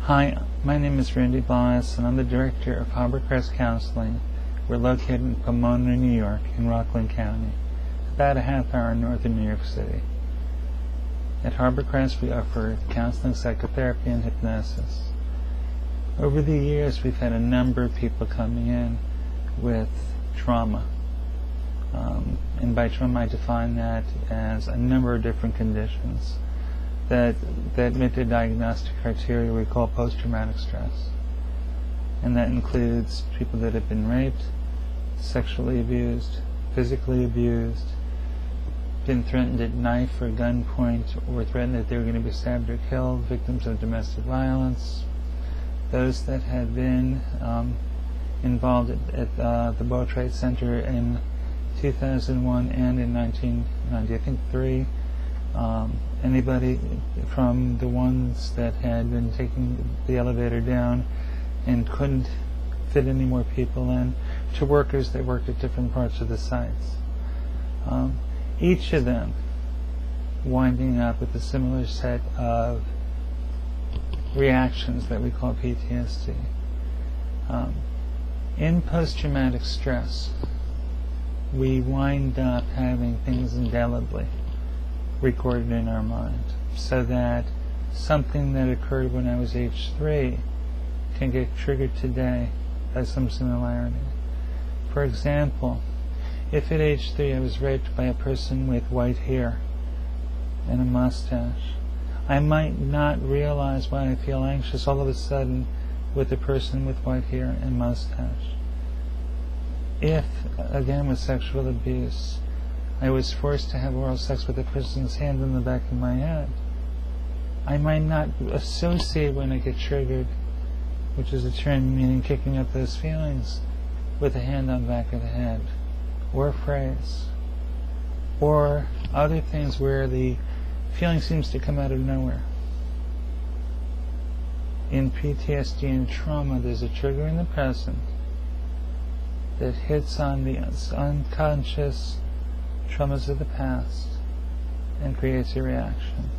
Hi, my name is Randy Bias, and I'm the director of Harbor Crest Counseling. We're located in Pomona, New York, in Rockland County, about a half hour north of New York City. At Harbor Crest, we offer counseling, psychotherapy, and hypnosis. Over the years, we've had a number of people coming in with trauma. And by trauma, I define that as a number of different conditions that meet the diagnostic criteria we call post-traumatic stress. And that includes people that have been raped, sexually abused, physically abused, been threatened at knife or gunpoint, or threatened that they were going to be stabbed or killed, victims of domestic violence, those that had been involved at the World Trade Center in 2001 and in 1990, I think 3. Anybody from the ones that had been taking the elevator down and couldn't fit any more people in, to workers that worked at different parts of the sites. Each of them winding up with a similar set of reactions that we call PTSD. In post-traumatic stress, we wind up having things indelibly recorded in our mind, so that something that occurred when I was age 3 can get triggered today by some similarity. For example, if at age 3 I was raped by a person with white hair and a mustache, I might not realize why I feel anxious all of a sudden with a person with white hair and mustache. If, again with sexual abuse, I was forced to have oral sex with a person's hand on the back of my head, I might not associate when I get triggered, which is a term meaning kicking up those feelings, with a hand on the back of the head, or a phrase, or other things where the feeling seems to come out of nowhere. In PTSD and trauma, there's a trigger in the present that hits on the unconscious traumas of the past and creates a reaction.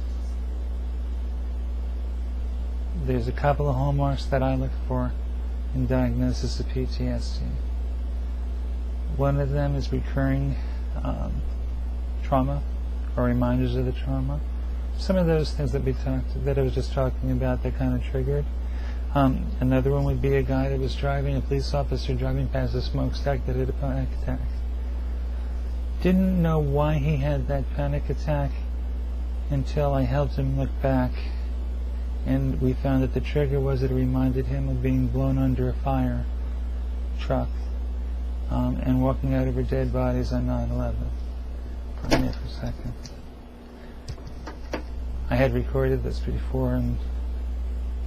There's a couple of hallmarks that I look for in diagnosis of PTSD. One of them is recurring trauma or reminders of the trauma. Some of those things that I was just talking about that kind of triggered. Another one would be a guy that was driving, a police officer driving past a smokestack that had a panic attack. Didn't know why he had that panic attack until I helped him look back, and we found that the trigger was it reminded him of being blown under a fire truck and walking out over dead bodies on 9/11. Pardon me for a second. I had recorded this before and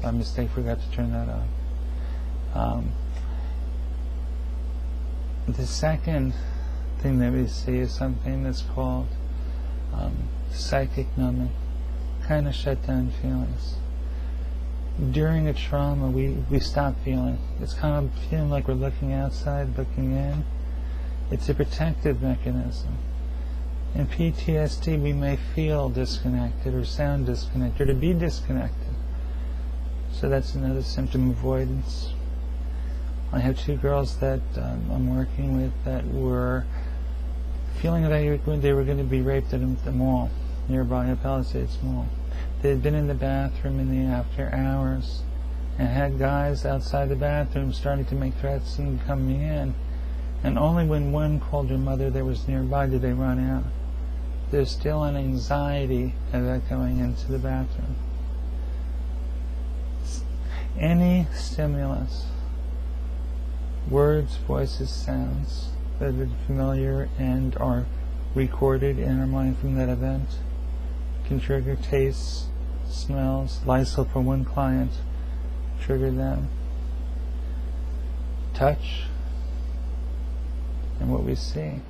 by mistake forgot to turn that on. The second thing that we see is something that's called psychic numbing, kind of shut down feelings. During a trauma, we stop feeling. It's kind of feeling like we're looking outside, looking in. It's a protective mechanism. In PTSD, we may feel disconnected or sound disconnected or to be disconnected. So that's another symptom, avoidance. I have 2 girls that I'm working with that were feeling that they were going to be raped at the mall, nearby a Palisades Mall. They had been in the bathroom in the after hours and had guys outside the bathroom starting to make threats and coming in. And only when one called her mother that was nearby did they run out. There's still an anxiety about going into the bathroom. Any stimulus, words, voices, sounds that are familiar and are recorded in our mind from that event can trigger tastes, smells. Lysol for one client triggered them. Touch and what we see.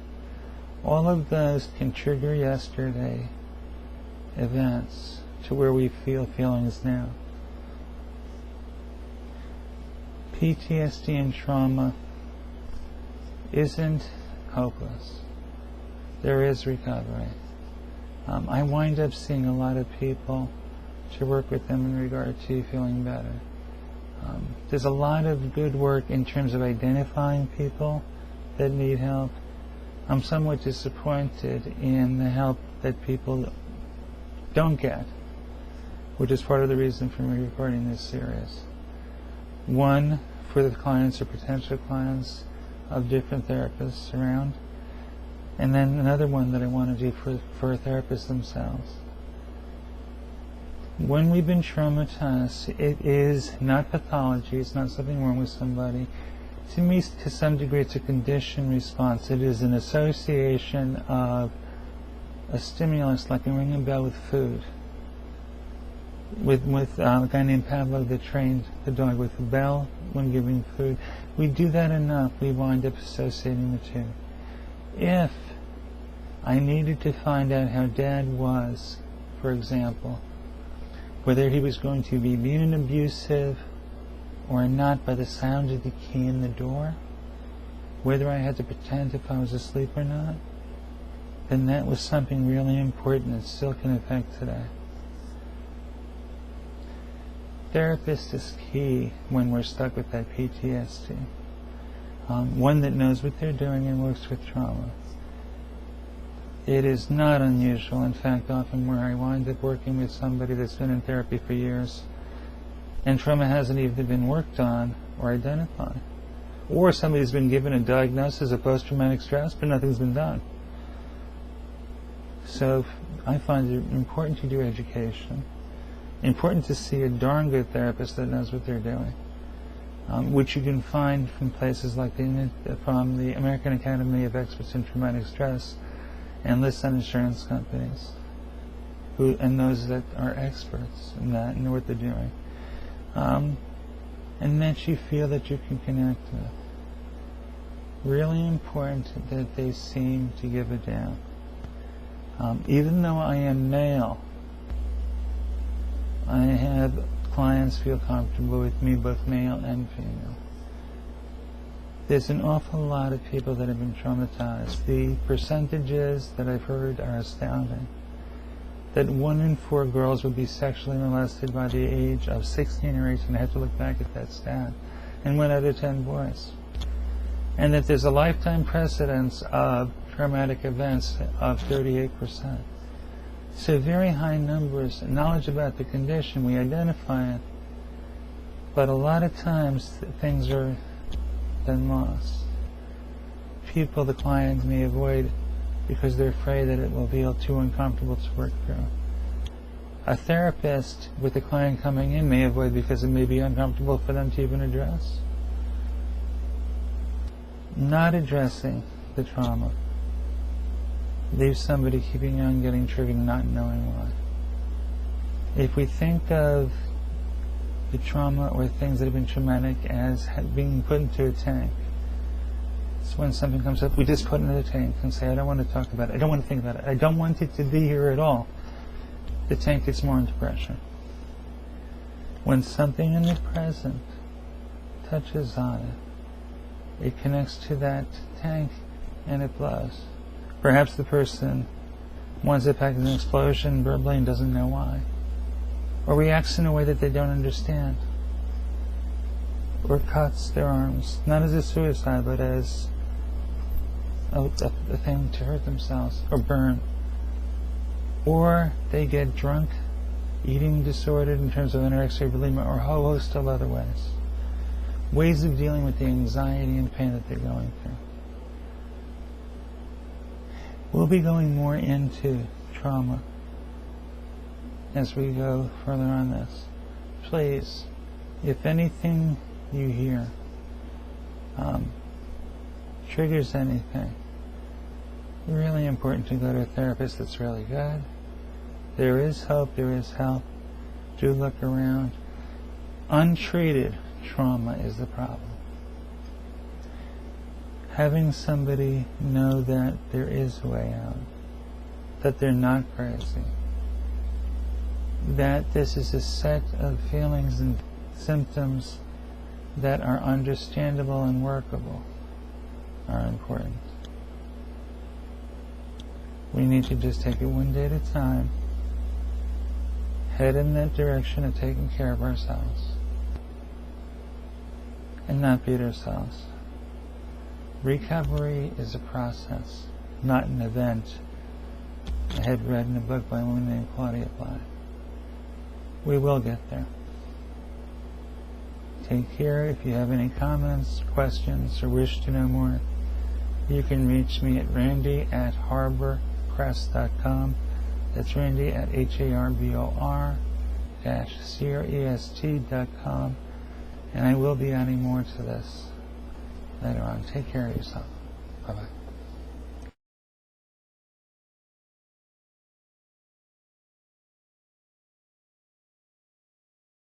All of those can trigger yesterday events to where we feel feelings now. PTSD and trauma isn't hopeless. There is recovery. I wind up seeing a lot of people to work with them in regard to feeling better. There's a lot of good work in terms of identifying people that need help. I'm somewhat disappointed in the help that people don't get, which is part of the reason for me recording this series. One, for the clients or potential clients of different therapists around, and then another one that I want to do for therapists themselves. When we've been traumatized, it is not pathology, it's not something wrong with somebody. To me, to some degree, it's a conditioned response. It is an association of a stimulus, like a ringing bell with food. With a guy named Pavlov that trained the dog with a bell when giving food. We do that enough, we wind up associating the two. If I needed to find out how Dad was, for example, whether he was going to be mean and abusive or not by the sound of the key in the door, whether I had to pretend if I was asleep or not, then that was something really important that still can affect today. Therapist is key when we're stuck with that PTSD. One that knows what they're doing and works with trauma. It is not unusual, in fact, often where I wind up working with somebody that's been in therapy for years and trauma hasn't even been worked on or identified. Or somebody's been given a diagnosis of post-traumatic stress, but nothing's been done. So I find it important to do education. Important to see a darn good therapist that knows what they're doing, which you can find from places like from the American Academy of Experts in Traumatic Stress and lists on insurance companies, and those that are experts in that and know what they're doing, and that you feel that you can connect with. Really important that they seem to give a damn. Even though I am male, I have clients feel comfortable with me, both male and female. There's an awful lot of people that have been traumatized. The percentages that I've heard are astounding. That 1 in 4 girls will be sexually molested by the age of 16 or 18. I have to look back at that stat. And 1 out of 10 boys. And that there's a lifetime precedence of traumatic events of 38%. So very high numbers, knowledge about the condition, we identify it, but a lot of times things are then lost. People, the client, may avoid because they're afraid that it will feel too uncomfortable to work through. A therapist with a client coming in may avoid because it may be uncomfortable for them to even address. Not addressing the trauma leaves somebody keeping on getting triggered and not knowing why. If we think of the trauma or things that have been traumatic as being put into a tank, it's when something comes up, we just put it in the tank and say, I don't want to talk about it, I don't want to think about it, I don't want it to be here at all. The tank gets more into pressure. When something in the present touches on it, it connects to that tank and it blows. Perhaps the person winds up having an explosion verbally and doesn't know why. Or reacts in a way that they don't understand. Or cuts their arms, not as a suicide, but as a thing to hurt themselves, or burn. Or they get drunk, eating disordered in terms of anorexia or bulimia, or a whole host of other ways. Ways of dealing with the anxiety and pain that they're going through. We'll be going more into trauma as we go further on this. Please, if anything you hear triggers anything, really important to go to a therapist that's really good. There is hope, there is help. Do look around. Untreated trauma is the problem. Having somebody know that there is a way out, that they're not crazy, that this is a set of feelings and symptoms that are understandable and workable, are important. We need to just take it one day at a time, head in that direction of taking care of ourselves. and not beat ourselves. Recovery is a process, not an event. I had read in a book by a woman named Claudia Bly. We will get there. Take care. If you have any comments, questions, or wish to know more, you can reach me at randy@harborcrest.com. That's randy@harbor-crest.com. And I will be adding more to this later on. Take care of yourself. Bye-bye.